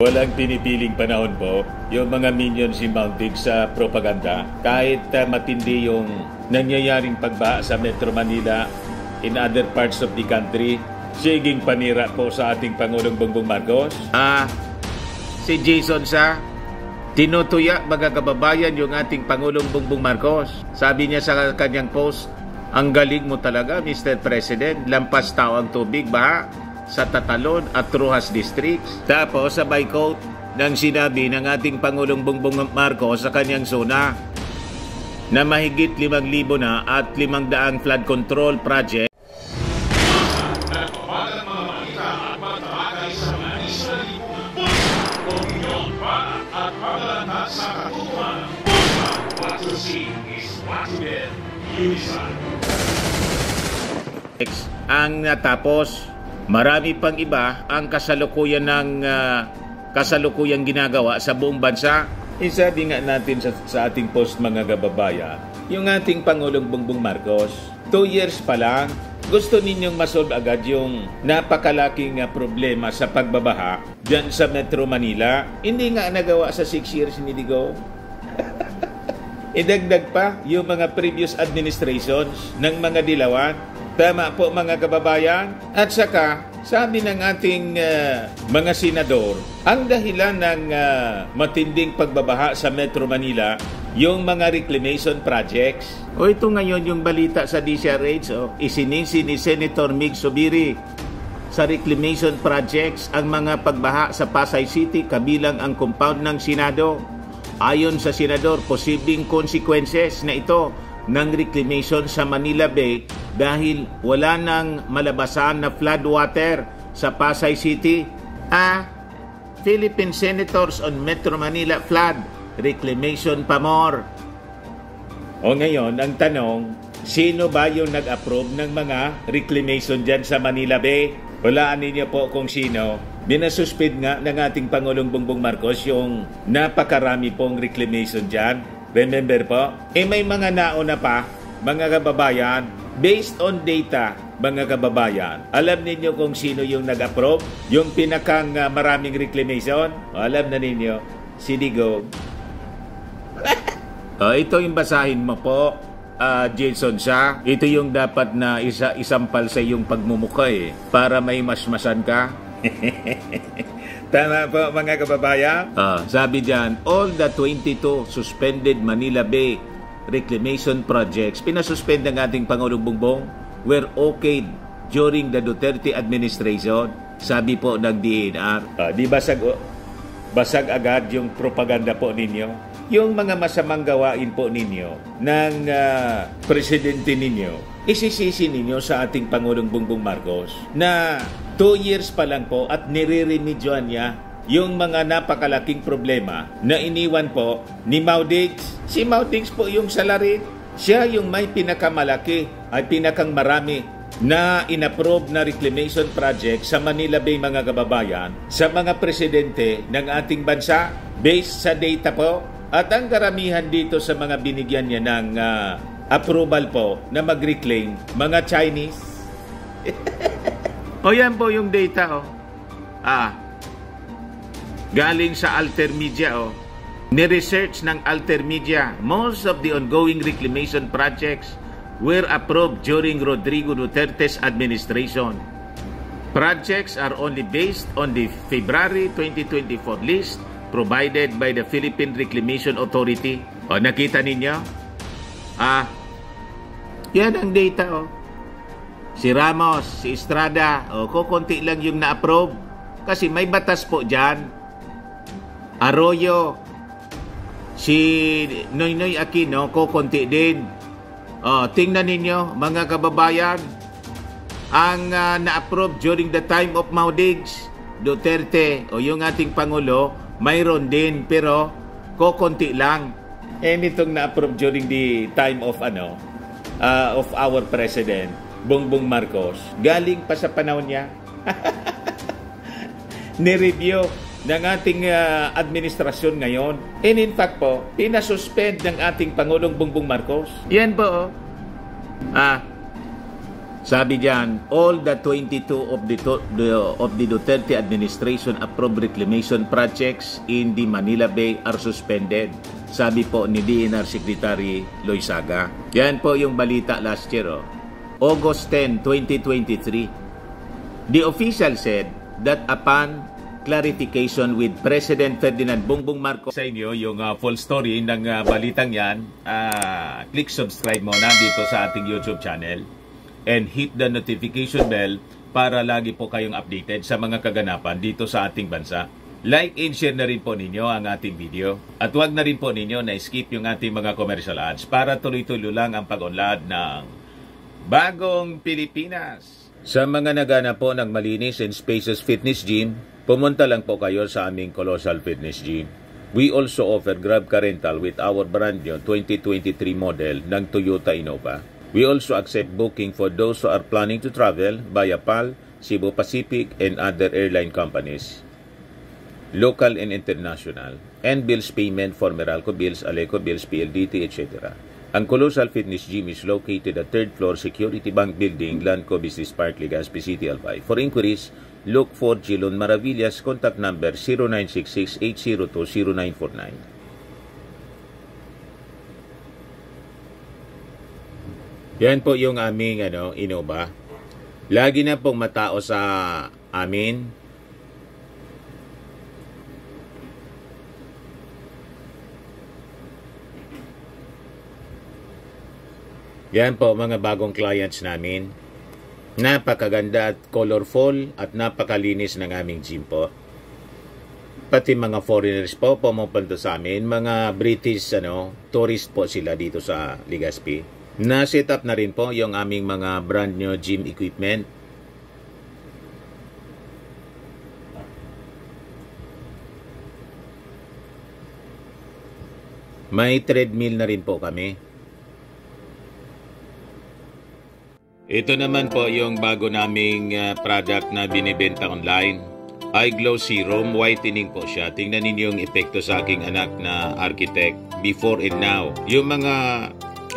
Walang pinipiling panahon po yung mga minions si Mounting sa propaganda. Kahit matindi yung nangyayaring pagbaha sa Metro Manila in other parts of the country, siging panira po sa ating Pangulong Bongbong Marcos. Si Jason sa tinutuya mga kababayan yung ating Pangulong Bongbong Marcos. Sabi niya sa kanyang post, ang galing mo talaga Mr. President, lampas tao ang tubig, baha sa Tatalon at Rojas Districts. Tapos sabay quote ng sinabi ng ating Pangulong Bongbong Marcos sa kanyang zona na mahigit 5,000 na at 500 flood control project. Ang natapos, marami pang iba ang kasalukuyang ginagawa sa buong bansa. Isabi nga natin sa ating post mga kababayan, yung ating Pangulong Bongbong Marcos, 2 years pa lang, gusto ninyong masolve agad yung napakalaking problema sa pagbabaha dyan sa Metro Manila. Hindi nga nagawa sa 6 years ni Digo. Idagdag pa yung mga previous administrations ng mga dilawan. Tama po mga kababayan. At saka, sabi ng ating mga senador, ang dahilan ng matinding pagbabaha sa Metro Manila, yung mga reclamation projects. O ito ngayon yung balita sa DCRH, isinisi ni Senator Mig Zubiri sa reclamation projects ang mga pagbaha sa Pasay City kabilang ang compound ng Senado. Ayon sa senador, posibleng consequences na ito ng reclamation sa Manila Bay dahil wala nang malabasan na flood water sa Pasay City. Philippine Senators on Metro Manila flood reclamation pa more. O ngayon, ang tanong, sino ba yung nag-approve ng mga reclamation dyan sa Manila Bay? Walaan ninyo po kung sino. Binasuspend nga ng ating Pangulong Bongbong Marcos yung napakarami pong reclamation dyan. Remember po? May mga nauna pa, mga kababayan, based on data, mga kababayan. Alam ninyo kung sino yung nag-approve? Yung pinakang maraming reclamation? Alam na ninyo, si Digong. Ito yung basahin mo po, Jason siya. Ito yung dapat na isampal sa iyong pagmumukha para may masmasan ka. Tama po mga kababayan. Sabi dyan, all the 22 suspended Manila Bay reclamation projects, pinasuspend ng ating Pangulong Bongbong, were okayed during the Duterte administration. Sabi po ng DNR. Di basag agad yung propaganda po ninyo. Yung mga masamang gawain po ninyo ng presidente ninyo, isisisi ninyo sa ating Pangulong Bongbong Marcos na 2 years pa lang po at nire-remedyoan niya yung mga napakalaking problema na iniwan po ni Maudigs. Si Maudigs po yung salarin. Siya yung may pinakamalaki ay pinakang marami na inapprove na reclamation project sa Manila Bay mga kababayan sa mga presidente ng ating bansa based sa data po. At ang karamihan dito sa mga binigyan niya ng approval po na mag-reclaim, mga Chinese. O yan po yung data. Galing sa Alter Media. Ni-research ng Alter Media, most of the ongoing reclamation projects were approved during Rodrigo Duterte's administration. Projects are only based on the February 2024 list provided by the Philippine Reclamation Authority. Nakita ninyo? Yan ang data. Si Ramos, si Estrada, kukunti lang yung na-approve. Kasi may batas po dyan. Arroyo, si Noynoy Aquino, kukunti din. Tingnan ninyo, mga kababayan, ang na-approve during the time of Maudigs, Duterte, yung ating Pangulo, mayroon din, pero kukunti lang. Nitong na-approve during the time of our President, Bongbong Marcos, galing pa sa panahon niya. Ni-review ng ating administrasyon ngayon. And in fact po, pinasuspend ng ating Pangulong Bongbong Marcos. Yan po. Sabi diyan, all the 22 of the Duterte administration approved reclamation projects in the Manila Bay are suspended. Sabi po ni DENR Secretary Loizaga. Yan po yung balita last year. August 10, 2023. The official said that upon clarification with President Ferdinand Bongbong Marcos. Sa inyo yung full story ng balitang yan, click subscribe muna dito sa ating YouTube channel and hit the notification bell para lagi po kayong updated sa mga kaganapan dito sa ating bansa. Like and share na rin po ninyo ang ating video at huwag na rin po ninyo na skip yung ating mga commercial ads para tuloy-tuloy lang ang pag-unlad ng Bagong Pilipinas. Sa mga nagana po ng malinis and spacious fitness gym, pumunta lang po kayo sa aming Colossal Fitness Gym. We also offer Grab Car Rental with our brand new 2023 model ng Toyota Innova. We also accept booking for those who are planning to travel via PAL, Cebu Pacific, and other airline companies, local and international, and bills payment for Meralco Bills, Aleco Bills, PLDT, etc. Ang Colossal Fitness Gym is located at 3rd floor Security Bank Building, Lanco Business Park, Legazpi City, Albay. For inquiries, look for Gilon Maravillas, contact number 0966-802-0949. Yan po yung aming Innova. Lagi na pong matao sa amin. Yan po mga bagong clients namin. Napakaganda at colorful at napakalinis ng aming gym po. Pati mga foreigners po pumupunta sa amin, mga British tourist po sila dito sa Legazpi. Na-set up na rin po yung aming mga brand new gym equipment. May treadmill na rin po kami. Ito naman po yung bago naming product na binibenta online. Eye Glow Serum, whitening po siya. Tingnan ninyo yung epekto sa aking anak na architect before and now. Yung mga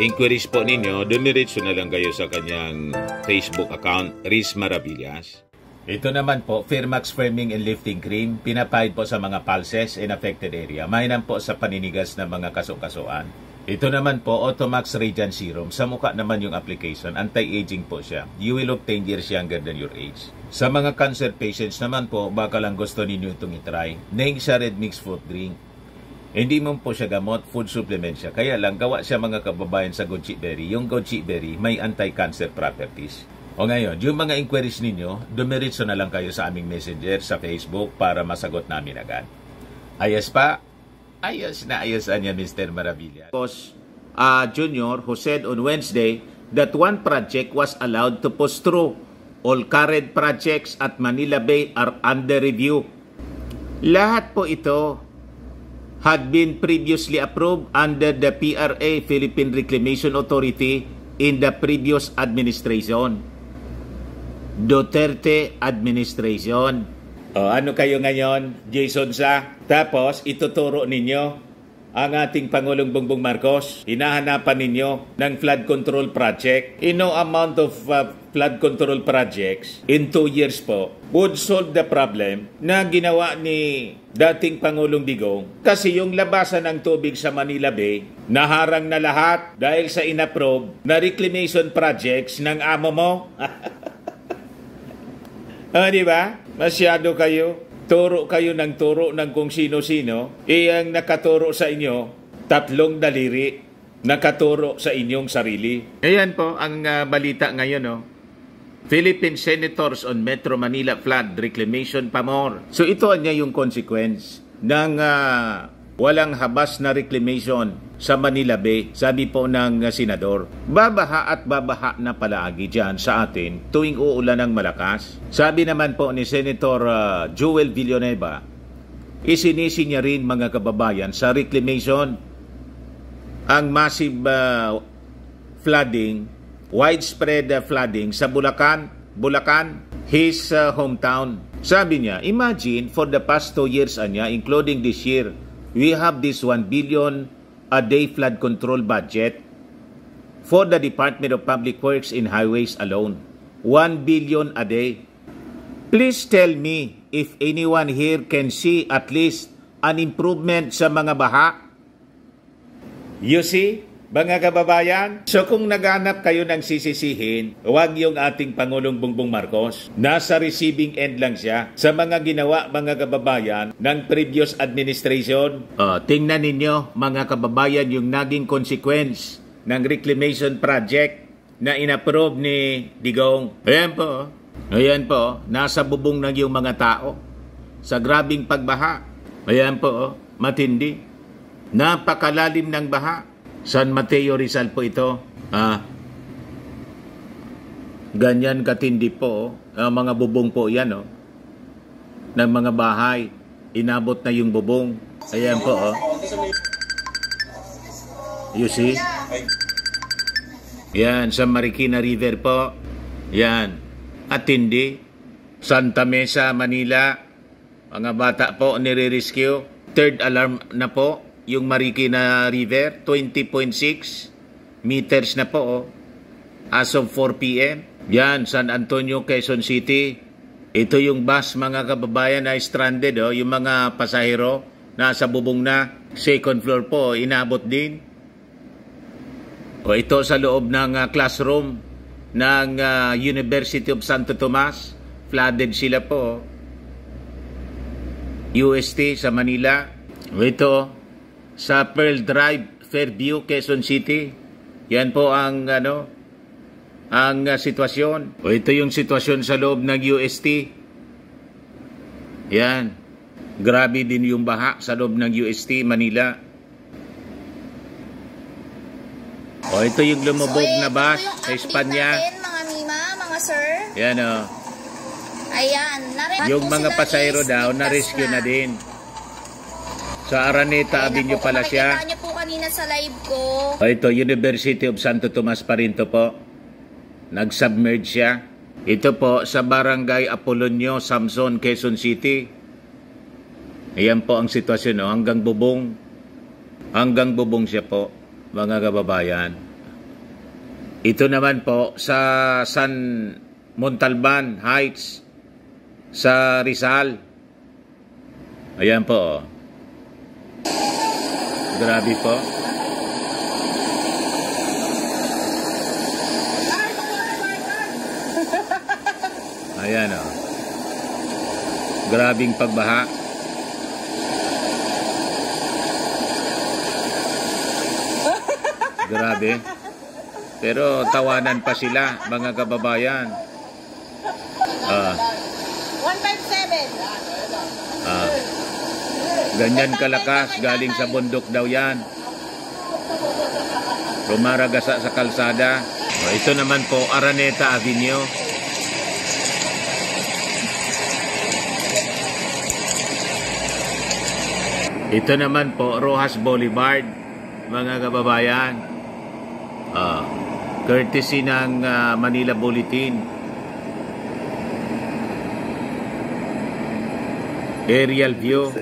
inquiries po ninyo, dumiretso na lang kayo sa kanyang Facebook account, Riz Maravillas. Ito naman po, Firmax Firming and Lifting Cream, pinapahid po sa mga pulses in affected area. Mainam po sa paninigas ng mga kaso-kasuan. Ito naman po, Automax Radiant Serum. Sa mukha naman yung application, anti-aging po siya. You will look 10 years younger than your age. Sa mga cancer patients naman po, baka lang gusto ninyo itong itry. Neng siya red mix fruit drink. Hindi mo po siya gamot, food supplement siya. Kaya lang, gawa siya mga kababayan sa goji berry. Yung goji berry may anti-cancer properties. O ngayon, yung mga inquiries ninyo, dumiretso na lang kayo sa aming messenger sa Facebook para masagot namin agad. Ayos pa? Ayos na ayos niya, Mr. Maravilla. Boss Junior, who said on Wednesday that one project was allowed to push through. All current projects at Manila Bay are under review. Lahat po ito had been previously approved under the PRA, Philippine Reclamation Authority, in the previous administration. Duterte administration. Ano kayo ngayon, Jason Sa? Tapos, ituturo ninyo ang ating Pangulong Bongbong Marcos. Hinahanapan ninyo ng flood control project. No amount of flood control projects in 2 years po would solve the problem na ginawa ni dating Pangulong Digong. Kasi yung labasan ng tubig sa Manila Bay, naharang na lahat dahil sa inapprove na reclamation projects ng amo mo. Di ba? Masyado kayo. Turo kayo ng kung sino-sino. Ang nakaturo sa inyo, 3 daliri nakaturo sa inyong sarili. Ayan po ang balita ngayon. Philippine Senators on Metro Manila Flood Reclamation pa more. So ito niya yung consequence ng walang habas na reclamation sa Manila Bay, sabi po ng senador. Babaha at babaha na palaagi dyan sa atin tuwing uulan ng malakas. Sabi naman po ni Senator Joel Villanueva, isinisi niya rin mga kababayan sa reclamation ang massive flooding, widespread flooding sa Bulacan, his hometown. Sabi niya, imagine for the past 2 years including this year, we have this 1 billion a day flood control budget for the Department of Public Works and Highways alone. 1 billion a day. Please tell me if anyone here can see at least an improvement sa mga baha. You see, mga kababayan, so kung naghanap kayo ng sisisihin, huwag yung ating Pangulong Bongbong Marcos. Nasa receiving end lang siya sa mga ginawa, mga kababayan, ng previous administration. Tingnan ninyo, mga kababayan, yung naging consequence ng reclamation project na inapprove ni Digong. Ayan po, nasa bubong na yung mga tao sa grabing pagbaha. Ayan po, matindi. Napakalalim ng baha. San Mateo Rizal po ito. Ganyan katindi po. Mga bubong po yan. Ng mga bahay. Inabot na yung bubong. Ayan po. You see? Yan, sa Marikina River po. Yan. Atindi. Santa Mesa, Manila. Mga bata po nire-rescue. Third alarm na po. Yung Marikina River, 20.6 meters na po as of 4 p.m. Yan, San Antonio, Quezon City. Ito yung bus, mga kababayan, na stranded. Yung mga pasahero, nasa bubong na. Second floor po, inabot din. Ito sa loob ng classroom ng University of Santo Tomas. Flooded sila po. UST sa Manila. Ito sa Pearl Drive, Fairview, Quezon City. Yan po ang sitwasyon. Ito yung sitwasyon sa loob ng UST. Yan. Grabe din yung baha sa loob ng UST, Manila. Ito yung lumubog na bus sa Espanya. Natin, mga mima, mga sir. Yan Ayan. Yung mga pasahero daw, na-rescue na din. Sa Araneta Avenue pala siya. Nakita niyo po kanina sa live ko. Ito, University of Santo Tomas pa rin to po. Nag-submerge siya. Ito po sa Barangay Apolonio, Samson, Quezon City. Ayan po ang sitwasyon. Hanggang bubong. Hanggang bubong siya po, mga kababayan. Ito naman po sa San Montalban Heights sa Rizal. Ayan po. Grabe po. Ayan Grabing pagbaha. Grabe. Pero tawanan pa sila, mga kababayan. 157. Ganyan kalakas, galing sa bundok daw yan. Rumaragasa sa kalsada. Ito naman po, Araneta Avenue. Ito naman po, Rojas Boulevard, mga kababayan. Courtesy ng Manila Bulletin. Aerial view.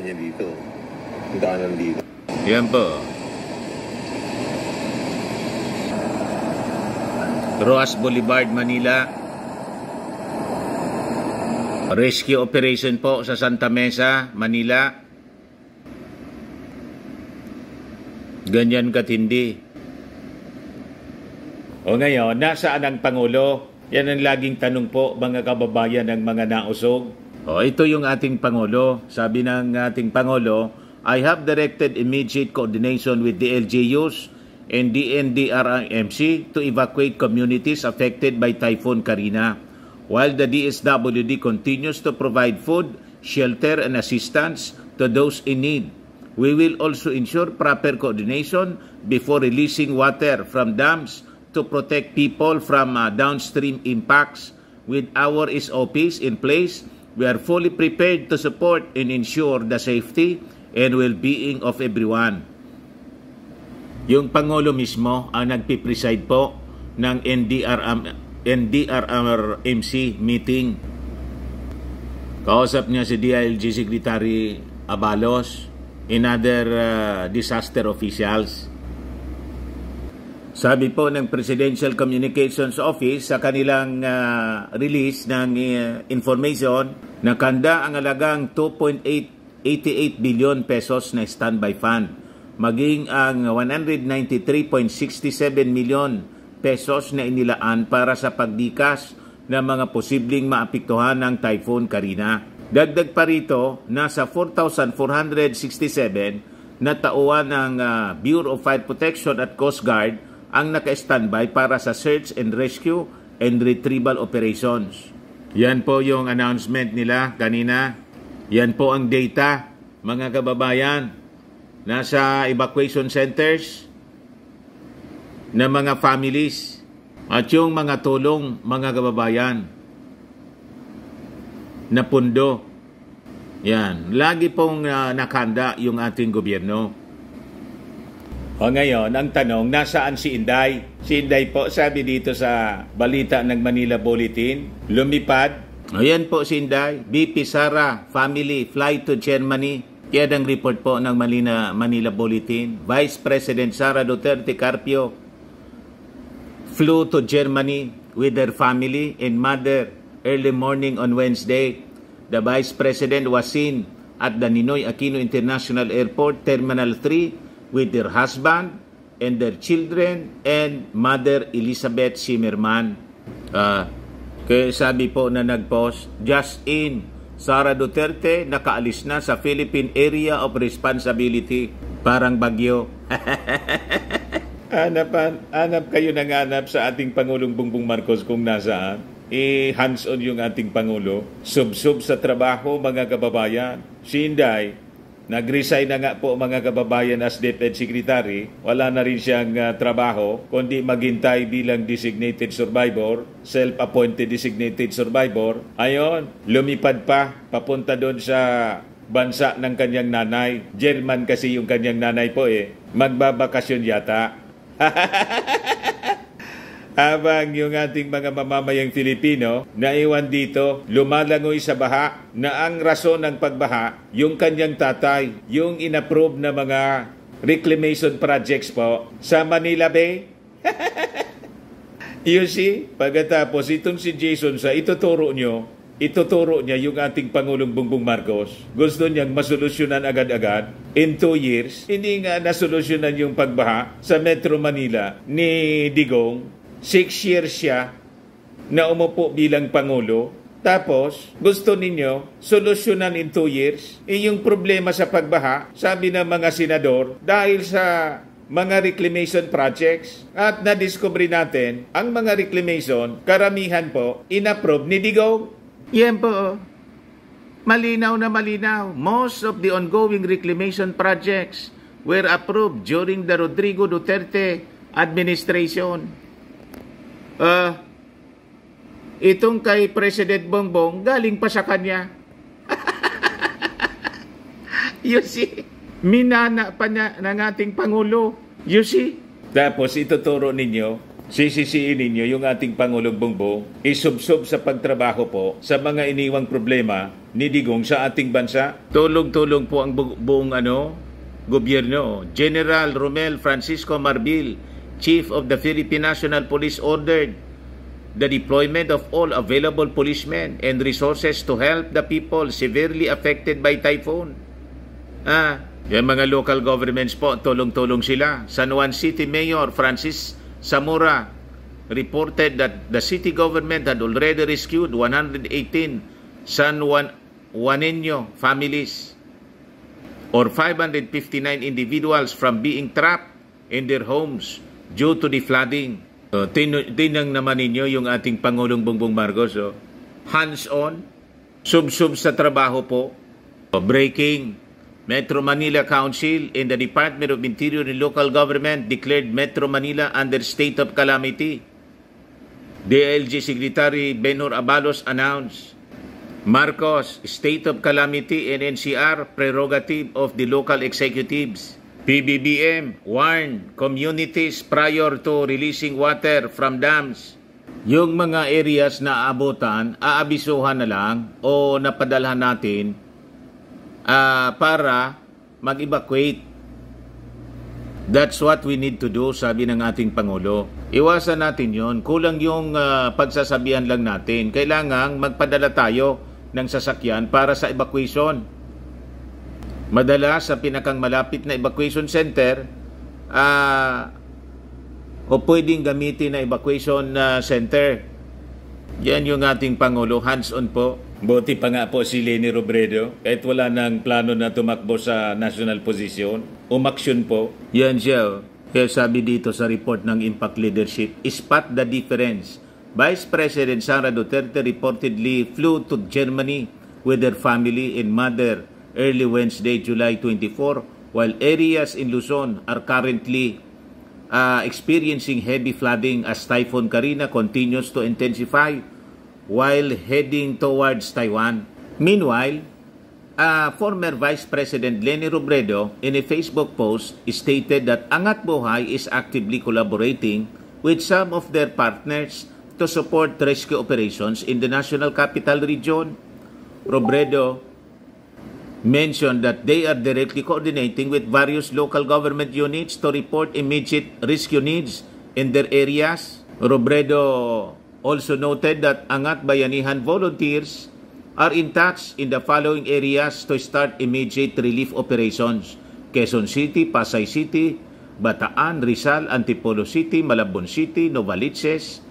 Daanan dito. Yan po. Rojas Boulevard, Manila. Rescue operation po sa Santa Mesa, Manila. Ganyan katindi. O ngayon, nasaan ang Pangulo? Yan ang laging tanong po, mga kababayan ng mga nausog. Ito yung ating Pangulo. Sabi ng ating Pangulo, I have directed immediate coordination with the LGUs and the NDRMC to evacuate communities affected by Typhoon Karina, while the DSWD continues to provide food, shelter, and assistance to those in need. We will also ensure proper coordination before releasing water from dams to protect people from downstream impacts. With our SOPs in place, we are fully prepared to support and ensure the safety and well-being of everyone. Yung Pangulo mismo ang nagpipreside po ng NDRRMC meeting. Kausap niya si DILG Secretary Abalos and other disaster officials. Sabi po ng Presidential Communications Office sa kanilang release ng information, nakanda ang alagang 2.88 billion pesos na standby fund, maging ang 193.67 million pesos na inilaan para sa pagdikas ng mga posibleng maapektuhan ng Typhoon Karina. Dagdag pa rito, nasa 4,467 na tauhan ng Bureau of Fire Protection at Coast Guard ang naka-standby para sa search and rescue and retrieval operations. Yan po yung announcement nila kanina. Yan po ang data, mga kababayan. Nasa evacuation centers na mga families at yung mga tulong, mga kababayan, na pundo. Yan. Lagi pong nakahanda yung ating gobyerno. O ngayon, ang tanong, nasaan si Inday? Si Inday po, sabi dito sa balita ng Manila Bulletin, lumipad. Ayan po si Inday. BP Sara, family, fly to Germany. Yan ang report po ng Manila Bulletin. Vice President Sara Duterte Carpio flew to Germany with her family and mother early morning on Wednesday. The Vice President was seen at the Ninoy Aquino International Airport, Terminal 3, with their husband and their children and Mother Elizabeth Zimmerman. Kaya sabi po na nag-post, just in, Sara Duterte nakaalis na sa Philippine Area of Responsibility. Parang bagyo. Hanap kayo ng hanap sa ating Pangulong Bongbong Marcos kung nasaan. Hands-on yung ating Pangulo. Sub-sub sa trabaho, mga kababayan. Si Inday, nag-resign na nga po, mga kababayan, as DepEd Secretary. Wala na rin siyang trabaho, kundi maghintay bilang designated survivor, self-appointed designated survivor. Ayon, lumipad pa, papunta doon sa bansa ng kanyang nanay. German kasi yung kanyang nanay po Magbabakasyon yata. Habang yung ating mga mamamayang Filipino na iwan dito, lumalangoy sa baha, na ang rason ng pagbaha, yung kanyang tatay, yung inapprove na mga reclamation projects po sa Manila Bay. You see, pagkatapos itong si Jason sa ituturo niya yung ating Pangulong Bongbong Marcos. Gusto niyang masolusyonan agad-agad in 2 years. Hindi nga nasolusyonan yung pagbaha sa Metro Manila ni Digong. 6 years siya na umupo bilang Pangulo. Tapos, gusto ninyo solusyonan in 2 years. Yung problema sa pagbaha, sabi ng mga senador, dahil sa mga reclamation projects. At na-discover natin, ang mga reclamation, karamihan po, inapprove ni Digong. Yan po. Malinaw na malinaw. Most of the ongoing reclamation projects were approved during the Rodrigo Duterte administration. Itong kay President Bongbong, galing pa sa kanya. You see? Minana pa niya ng ating Pangulo. You see? Tapos ituturo ninyo, sisisiin ninyo yung ating Pangulong Bongbong, isubsob sa pagtrabaho po sa mga iniwang problema ni Digong sa ating bansa. Tulong-tulong po ang buong gobyerno. General Romel Francisco Marbil, Chief of the Philippine National Police, ordered the deployment of all available policemen and resources to help the people severely affected by typhoon. Yung mga local governments po, tulong-tulong sila. San Juan City Mayor Francis Zamora reported that the city government had already rescued 118 San Juaneño families or 559 individuals from being trapped in their homes due to the flooding. Tinang naman ninyo yung ating Pangulong Bongbong Marcos. Hands-on, sub-sub sa trabaho po. Breaking, Metro Manila Council and the Department of Interior and Local Government declared Metro Manila under state of calamity. DILG Secretary Benhur Abalos announced, Marcos, state of calamity and NCR prerogative of the local executives. PBBM warned communities prior to releasing water from dams. Yung mga areas na aabutan, aabisuhan na lang o napadalhan natin para mag-evacuate. That's what we need to do, sabi ng ating Pangulo. Iwasan natin yon. Kulang yung pagsasabihan lang natin. Kailangang magpadala tayo ng sasakyan para sa evacuation. Madalas sa pinakang malapit na evacuation center, o pwedeng gamitin na evacuation center. Yan yung ating Pangulo, hands-on po. Buti pa nga po si Leni Robredo, kahit wala nang plano na tumakbo sa national position, umaksyon po. Yan siya. Kaya sabi dito sa report ng Impact Leadership, spot the difference. Vice President Sara Duterte reportedly flew to Germany with her family and mother early Wednesday, July 24, while areas in Luzon are currently experiencing heavy flooding as Typhoon Karina continues to intensify while heading towards Taiwan. Meanwhile, former Vice President Leni Robredo in a Facebook post stated that Angat Buhay is actively collaborating with some of their partners to support rescue operations in the National Capital Region. Robredo mentioned that they are directly coordinating with various local government units to report immediate rescue needs in their areas. Robredo also noted that Angat Bayanihan volunteers are in touch in the following areas to start immediate relief operations: Quezon City, Pasay City, Bataan, Rizal, Antipolo City, Malabon City, Novaliches,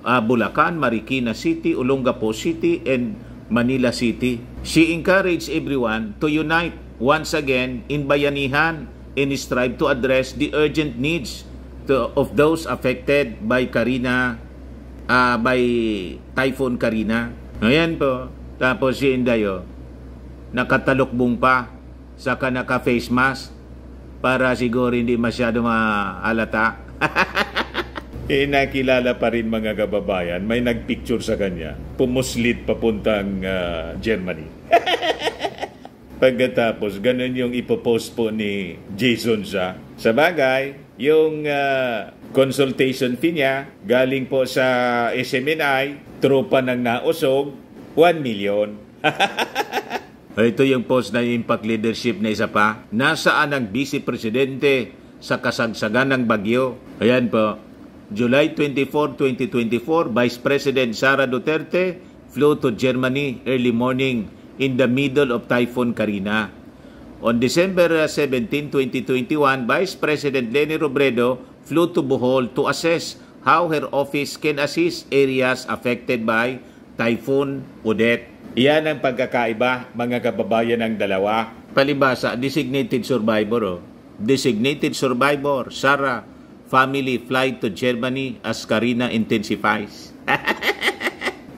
Bulacan, Marikina City, Olongapo City, and Manila City. She encouraged everyone to unite once again in Bayanihan and strive to address the urgent needs of those affected by by Typhoon Karina. Ayan po. Tapos si Indayo, nakatalukbong pa, saka naka-face mask para siguro hindi masyado maalata. Nakilala pa rin mga kababayan, may nagpicture sa kanya, pumuslit papuntang Germany. Pagkatapos, ganun yung ipopost po ni Jason sa bagay, yung consultation fee niya, galing po sa SMNI, tropa ng nausog, 1 million. Ito yung post na Impact Leadership na isa pa. Nasaan ang Vice Presidente sa kasagsagan ng bagyo? Ayan po. July 24, 2024, Vice President Sara Duterte flew to Germany early morning in the middle of Typhoon Karina. On December 17, 2021, Vice President Leni Robredo flew to Bohol to assess how her office can assist areas affected by Typhoon Odette. Iyan ang pagkakaiba, mga kababayan, ng dalawa. Palibasa, designated survivor. Designated survivor, Sara, family flight to Germany as Karina intensifies.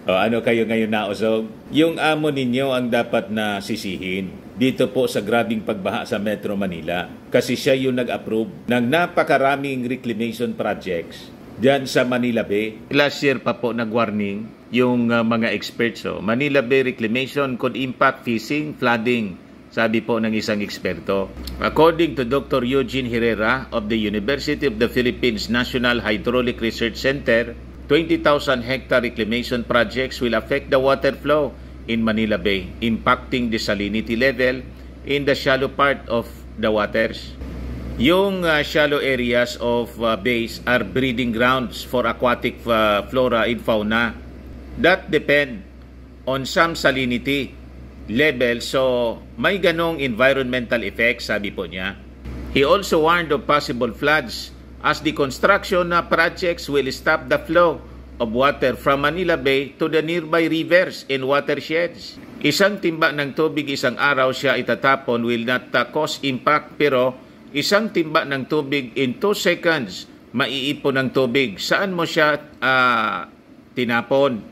Ano kayo ngayon nausog? Yung amo ninyo ang dapat na sisihin dito po sa grabing pagbaha sa Metro Manila kasi siya yung nag-approve ng napakaraming reclamation projects diyan sa Manila Bay. Last year pa po nag-warning yung mga experts. Manila Bay reclamation could impact fishing, flooding, sabi po ng isang eksperto. According to Dr. Eugene Herrera of the University of the Philippines National Hydraulic Research Center, 20,000 hectare reclamation projects will affect the water flow in Manila Bay, impacting the salinity level in the shallow part of the waters. Yung shallow areas of bays are breeding grounds for aquatic flora and fauna that depend on some salinity level, so may ganong environmental effects, sabi po niya. He also warned of possible floods as the construction projects will stop the flow of water from Manila Bay to the nearby rivers and watersheds. Isang timba ng tubig isang araw siya itatapon will not cause impact, pero isang timba ng tubig in 2 seconds maiipon ng tubig. Saan mo siya tinapon?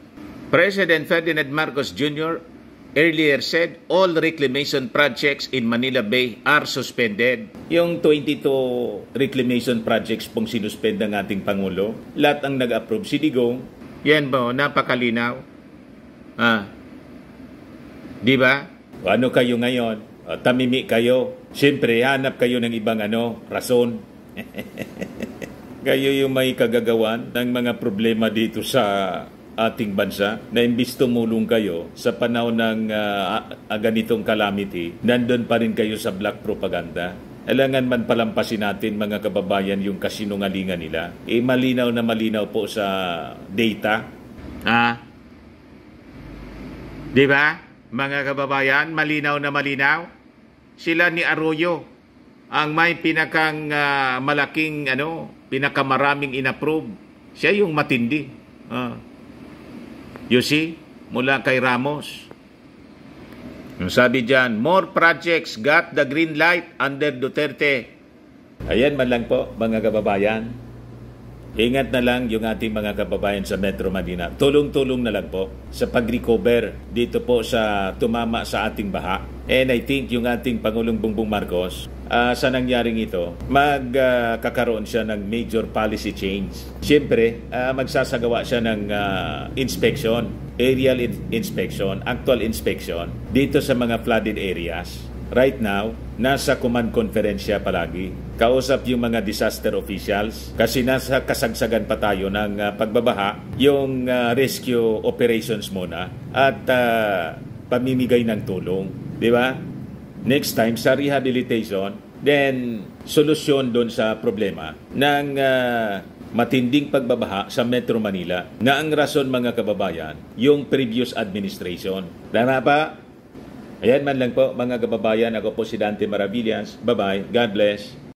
President Ferdinand Marcos Jr. earlier said all reclamation projects in Manila Bay are suspended. Yung 22 reclamation projects pong sinuspend ng ating Pangulo, lahat ang nag-approve si Digong. Yan ba? Napakalinaw. Di ba? Ano kayo ngayon? Tamimi kayo. Siyempre, hanap kayo ng ibang rason. Kayo yung may kagagawan ng mga problema dito sa ating bansa na imbis tumulong kayo sa panahon ng ganitong calamity, nandun pa rin kayo sa black propaganda. Alangan man palampasin natin mga kababayan yung kasinungalingan nila. Malinaw na malinaw po sa data. Di ba? Mga kababayan, malinaw na malinaw. Sila ni Arroyo ang may pinakang malaking pinakamaraming inapprove. Siya yung matindi. You see? Mula kay Ramos. Yung sabi dyan, more projects got the green light under Duterte. Ayan man lang po, mga kababayan. Ingat na lang yung ating mga kababayan sa Metro Manila. Tulong-tulong na lang po sa pag-recover dito po sa tumama sa ating baha. And I think yung ating Pangulong Bongbong Marcos, sa nangyaring ito, magkakaroon siya ng major policy change. Siyempre, magsasagawa siya ng inspection, aerial inspection, actual inspection dito sa mga flooded areas. Right now, nasa command conference siya palagi. Kausap yung mga disaster officials kasi nasa kasagsagan pa tayo ng pagbabaha, yung rescue operations muna at pamimigay ng tulong. Di ba? Next time, sa rehabilitation, then solusyon doon sa problema ng matinding pagbabaha sa Metro Manila na ang rason mga kababayan, yung previous administration. Tama pa? Ayan man lang po mga kababayan, ako po si Dante Maravillas. Bye-bye. God bless.